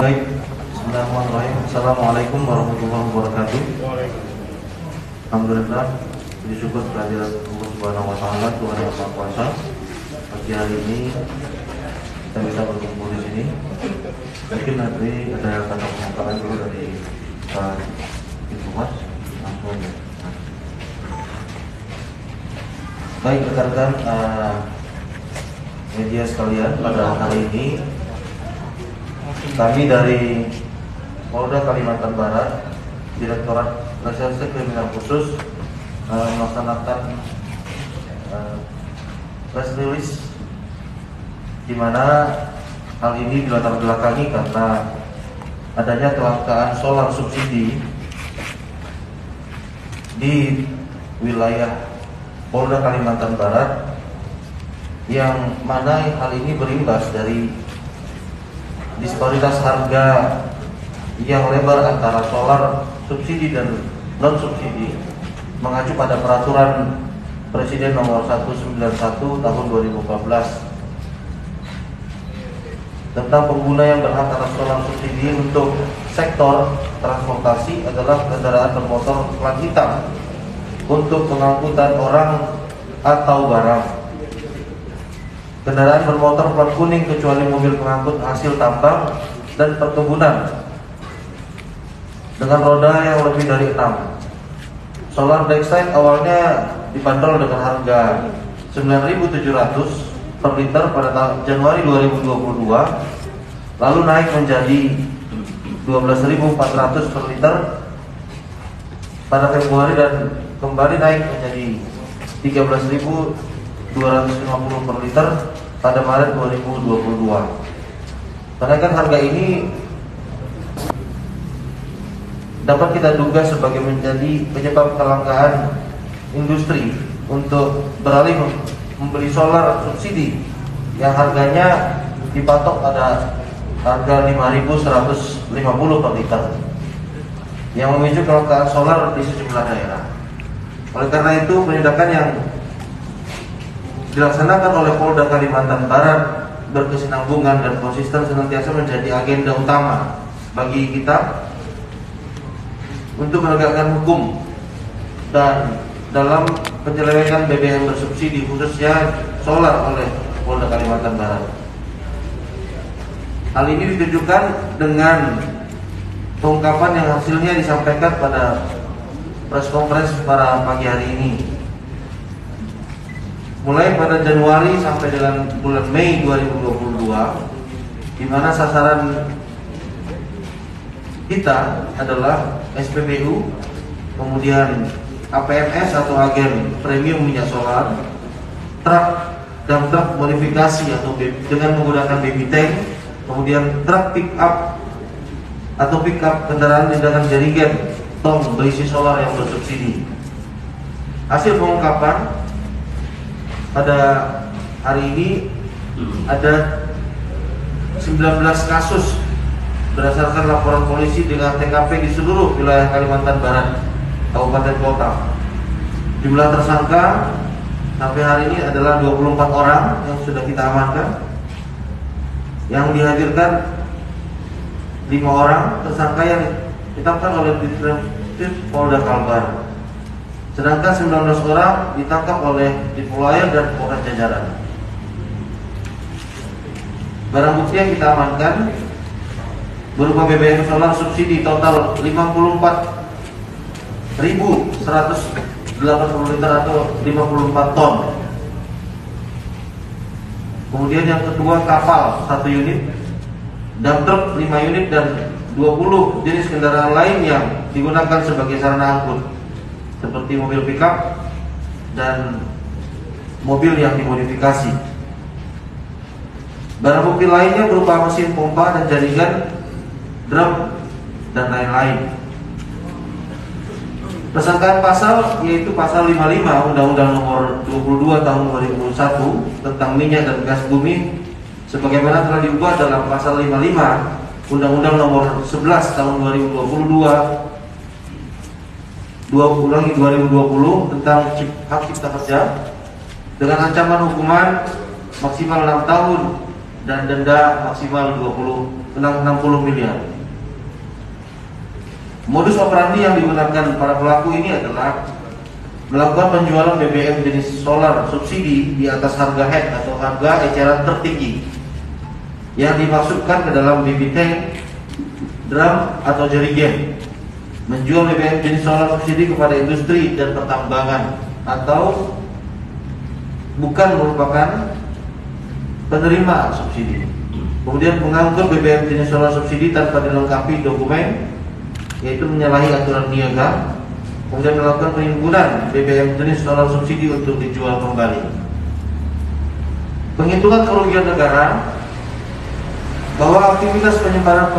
Baik, bismillahirrahmanirrahim. Assalamualaikum warahmatullahi wabarakatuh. Alhamdulillah, puji syukur kehadirat Allah Subhanahu wa taala, Tuhan yang Maha Kuasa. Pagi hari ini kita bisa berkumpul di sini. Mungkin nanti ada kata pembukaan dulu dari Pak Humas langsung. Baik rekan-rekan media sekalian, pada hari ini kami dari Polda Kalimantan Barat, Direktorat Reserse Kriminal Khusus melaksanakan press release di mana hal ini dilatar belakangi karena adanya kelangkaan solar subsidi di wilayah Polda Kalimantan Barat, yang mana hal ini berimbas dari disparitas harga yang lebar antara solar subsidi dan non subsidi, mengacu pada peraturan Presiden nomor 191 tahun 2014 tentang pengguna yang berhak atas solar subsidi untuk sektor transportasi adalah kendaraan bermotor plat hitam untuk pengangkutan orang atau barang, kendaraan bermotor plat kuning kecuali mobil pengangkut hasil tambang dan perkebunan dengan roda yang lebih dari 6. Solar Dexite awalnya dibanderol dengan harga 9.700 per liter pada Januari 2022, lalu naik menjadi 12.400 per liter pada Februari dan kembali naik menjadi 13.250 per liter pada Maret 2022. Kenaikan harga ini dapat kita duga sebagai menjadi penyebab kelangkaan industri untuk beralih membeli solar subsidi yang harganya dipatok pada harga 5.150 per liter, yang memicu kelangkaan solar di sejumlah daerah. Oleh karena itu, penindakan yang dilaksanakan oleh Polda Kalimantan Barat berkesinambungan dan konsisten senantiasa menjadi agenda utama bagi kita untuk menegakkan hukum dan dalam penyelewengan BBM bersubsidi khususnya solar oleh Polda Kalimantan Barat. Hal ini ditujukan dengan pengungkapan yang hasilnya disampaikan pada press conference pada pagi hari ini. Mulai pada Januari sampai dengan bulan Mei 2022, di mana sasaran kita adalah SPBU, kemudian APMS atau agen premium minyak solar, truk dan truk modifikasi atau dengan menggunakan baby tank, kemudian truk pick up atau pick up kendaraan dengan jerigen tong berisi solar yang bersubsidi. Hasil pengungkapan pada hari ini ada 19 kasus berdasarkan laporan polisi dengan TKP di seluruh wilayah Kalimantan Barat, kabupaten kota. Jumlah tersangka sampai hari ini adalah 24 orang yang sudah kita amankan. Yang dihadirkan 5 orang tersangka yang ditetapkan oleh Ditreskrim Polda Kalbar. Sedangkan 19 orang ditangkap oleh Dipolair dan Polres jajaran. Barang bukti yang kita amankan berupa BBM solar subsidi total 54.180 liter atau 54 ton. Kemudian yang kedua, kapal 1 unit, dump truck 5 unit dan 20 jenis kendaraan lain yang digunakan sebagai sarana angkut, seperti mobil pickup dan mobil yang dimodifikasi. Barang bukti lainnya berupa mesin pompa dan jaringan, drum dan lain-lain. Persangkaan pasal yaitu pasal 55 Undang-Undang Nomor 22 Tahun 2001 tentang minyak dan gas bumi, sebagaimana telah diubah dalam pasal 55 Undang-Undang Nomor 11 Tahun 2020 tentang hak cipta kerja, dengan ancaman hukuman maksimal 6 tahun dan denda maksimal 60 miliar. Modus operandi yang digunakan para pelaku ini adalah melakukan penjualan BBM jenis solar subsidi di atas harga head atau harga eceran tertinggi yang dimasukkan ke dalam BB tank, drum atau jerigen. Menjual BBM jenis solar subsidi kepada industri dan pertambangan atau bukan merupakan penerima subsidi. Kemudian mengangkut BBM jenis solar subsidi tanpa dilengkapi dokumen, yaitu menyalahi aturan niaga. Kemudian melakukan penimbunan BBM jenis solar subsidi untuk dijual kembali. Penghitungan kerugian negara bahwa aktivitas penyebaran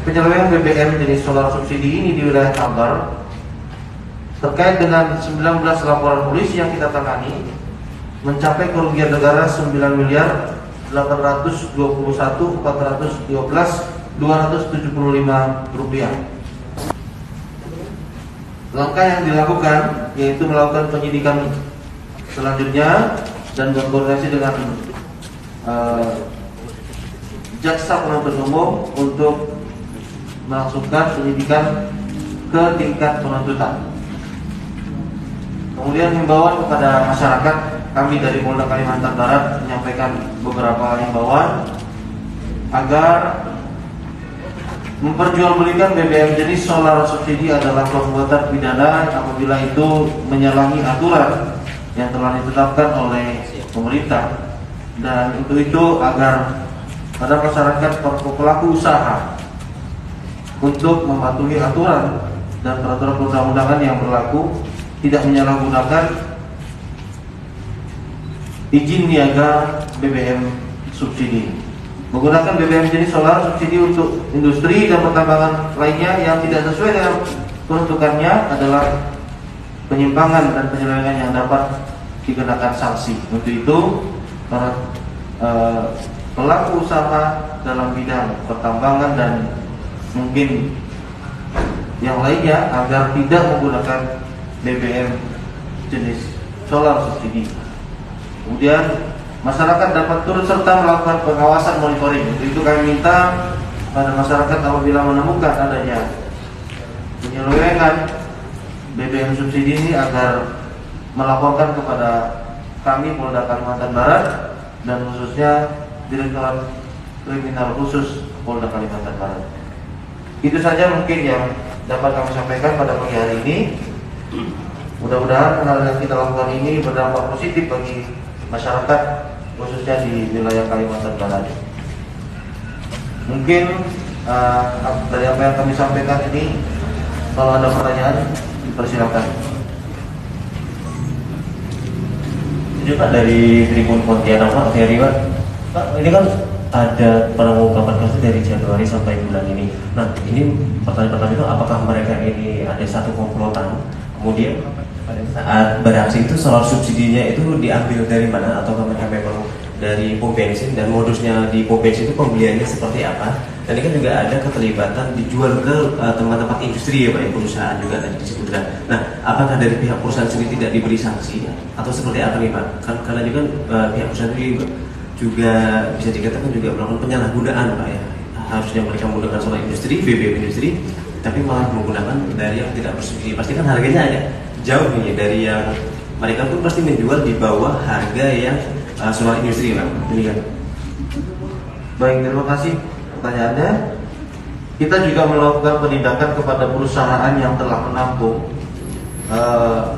penyeleweng BBM jenis solar subsidi ini di wilayah Kalbar terkait dengan 19 laporan polisi yang kita tangani mencapai kerugian negara 9 miliar 821.413.275 rupiah. Langkah yang dilakukan yaitu melakukan penyidikan selanjutnya dan berkoordinasi dengan jaksa penuntut umum untuk melangsungkan penyidikan ke tingkat penuntutan. Kemudian himbauan kepada masyarakat, kami dari Polda Kalimantan Barat menyampaikan beberapa himbauan agar memperjualbelikan BBM jenis solar subsidi adalah perbuatan pidana apabila itu menyalahi aturan yang telah ditetapkan oleh pemerintah, dan untuk itu agar pada masyarakat pelaku usaha untuk mematuhi aturan dan peraturan perundang-undangan yang berlaku, tidak menyalahgunakan izin niaga BBM subsidi. Menggunakan BBM jenis solar subsidi untuk industri dan pertambangan lainnya yang tidak sesuai dengan peruntukannya adalah penyimpangan dan penyelewengan yang dapat dikenakan sanksi. Untuk itu para pelaku usaha dalam bidang pertambangan dan mungkin yang lainnya agar tidak menggunakan BBM jenis solar subsidi. Kemudian masyarakat dapat turut serta melakukan pengawasan monitoring. Untuk itu kami minta pada masyarakat apabila menemukan adanya penyelewengan BBM subsidi ini agar melaporkan kepada kami Polda Kalimantan Barat dan khususnya Direktorat Kriminal Khusus Polda Kalimantan Barat. Itu saja mungkin yang dapat kami sampaikan pada pagi hari ini. Mudah-mudahan hal yang kita lakukan ini berdampak positif bagi masyarakat khususnya di wilayah Kalimantan Barat. Mungkin dari apa yang kami sampaikan ini, kalau ada pertanyaan dipersilakan. Ini Pak dari Tribun Pontianak Pak, Ferry Pak. Pak, ini kan ada pengungkapan kasus dari Januari sampai bulan ini. Nah, ini pertanyaan pertama itu apakah mereka ini ada satu komplotan? Kemudian pada saat beraksi itu solar subsidinya itu diambil dari mana, atau mereka memang dari pom bensin, dan modusnya di pom bensin itu pembeliannya seperti apa? Dan ini kan juga ada keterlibatan dijual ke tempat-tempat industri ya Pak, ya, perusahaan juga tadi disebutkan. Nah, apakah dari pihak perusahaan sendiri tidak diberi sanksi atau seperti apa nih Pak? Karena juga pihak perusahaan sendiri juga bisa dikatakan juga melakukan penyalahgunaan Pak ya. Harusnya mereka menggunakan solar industri, BBM industri, tapi malah menggunakan dari yang tidak bersubsidi. Pasti kan harganya agak jauh nih dari yang mereka pun pasti menjual di bawah harga yang solar industri Pak. Demikian. Baik, terima kasih pertanyaannya. Kita juga melakukan penindakan kepada perusahaan yang telah menampung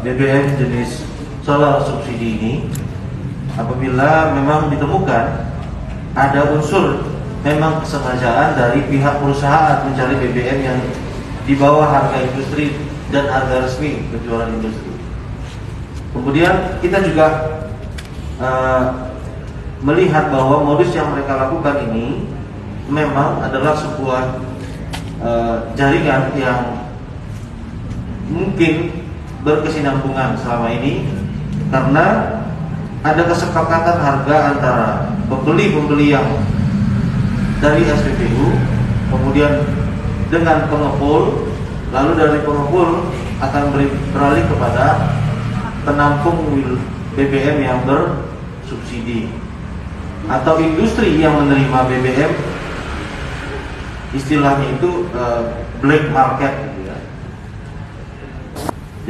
BBM jenis solar subsidi ini. Apabila memang ditemukan ada unsur memang kesengajaan dari pihak perusahaan mencari BBM yang di bawah harga industri dan harga resmi penjualan industri. Kemudian kita juga melihat bahwa modus yang mereka lakukan ini memang adalah sebuah jaringan yang mungkin berkesinambungan selama ini, karena ada kesepakatan harga antara pembeli yang dari SPBU, kemudian dengan pengepul, lalu dari pengepul akan beralih kepada penampung BBM yang bersubsidi. atau industri yang menerima BBM, istilahnya itu black market gitu ya.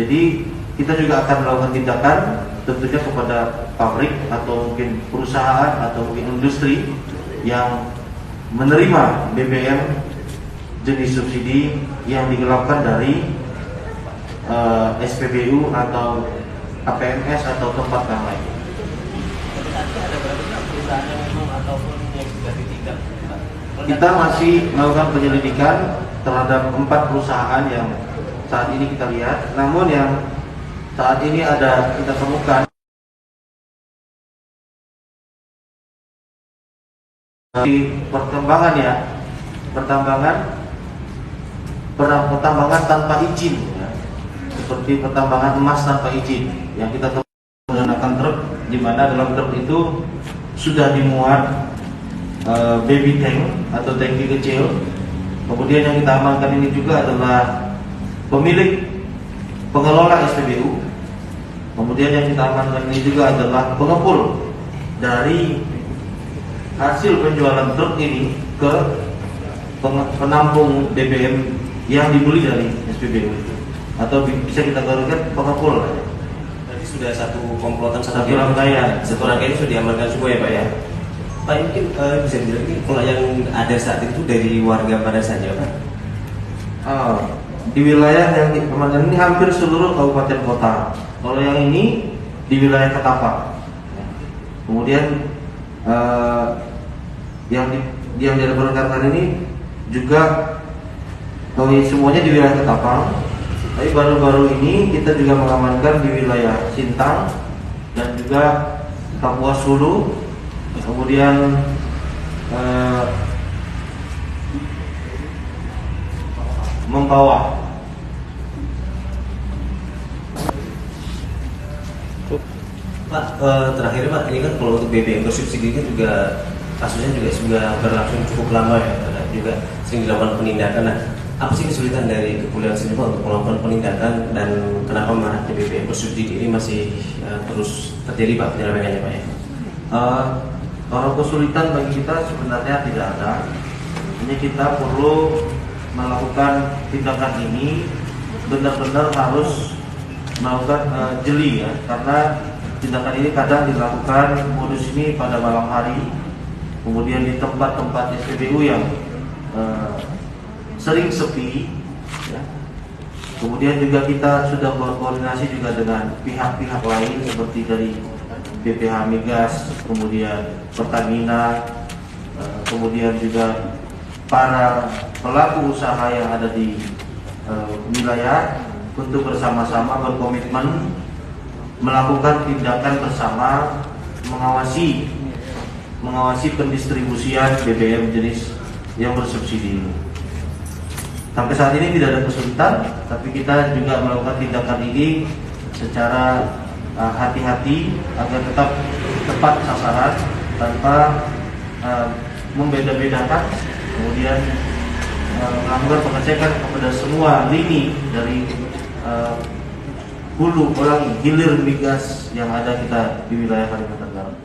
Jadi kita juga akan melakukan tindakan tentunya kepada pabrik atau mungkin perusahaan atau mungkin industri yang menerima BBM jenis subsidi yang digelapkan dari SPBU atau APMS atau tempat yang lain. Kita masih melakukan penyelidikan terhadap 4 perusahaan yang saat ini kita lihat, namun yang saat ini ada kita temukan di pertambangan ya, pertambangan tanpa izin ya. Seperti pertambangan emas tanpa izin yang kita menggunakan truk, di mana dalam truk itu sudah dimuat baby tank atau tangki kecil. Kemudian yang kita amankan ini juga adalah pemilik pengelola SPBU. Kemudian yang kita amankan ini juga adalah pengepul dari hasil penjualan truk ini ke penampung BBM yang dibeli dari SPBU itu, atau bisa kita garukan pengepul. Jadi sudah satu komplotan, satu rangkaian sudah diamankan semua ya Pak ya. Pak, mungkin bisa dibilang kalau yang ada saat itu dari warga mana saja Pak? Di wilayah yang diamankan ini hampir seluruh kabupaten kota. Kalau yang ini di wilayah Ketapang. Kemudian yang dilaporkan ini juga semuanya di wilayah Ketapang. Tapi baru-baru ini kita juga mengamankan di wilayah Sintang dan juga Kapuas Hulu, kemudian Mempawah. Pak, terakhir Pak, ini kan kalau untuk BBM bersubsidi kan juga kasusnya juga sudah berlangsung cukup lama ya, juga sering dilakukan penindakan. Nah, apa sih kesulitan dari kepolisian sendiri Pak untuk melakukan penindakan, dan kenapa maraknya BBM bersubsidi ini masih terus terjadi Pak penyelewengannya Pak ya? Kalau kesulitan bagi kita sebenarnya tidak ada. Ini kita perlu melakukan tindakan ini benar-benar harus melakukan jeli ya, karena tindakan ini kadang dilakukan modus ini pada malam hari, kemudian di tempat-tempat SPBU yang sering sepi ya. Kemudian juga kita sudah berkoordinasi juga dengan pihak-pihak lain seperti dari BPH Migas, kemudian Pertamina, kemudian juga para pelaku usaha yang ada di wilayah untuk bersama-sama berkomitmen melakukan tindakan bersama mengawasi pendistribusian BBM jenis yang bersubsidi ini. Sampai saat ini tidak ada kesulitan, tapi kita juga melakukan tindakan ini secara hati-hati agar tetap tepat sasaran tanpa membeda-bedakan, kemudian melakukan pengecekan kepada semua lini dari hulu hilir migas yang ada kita di wilayah Kalimantan Barat.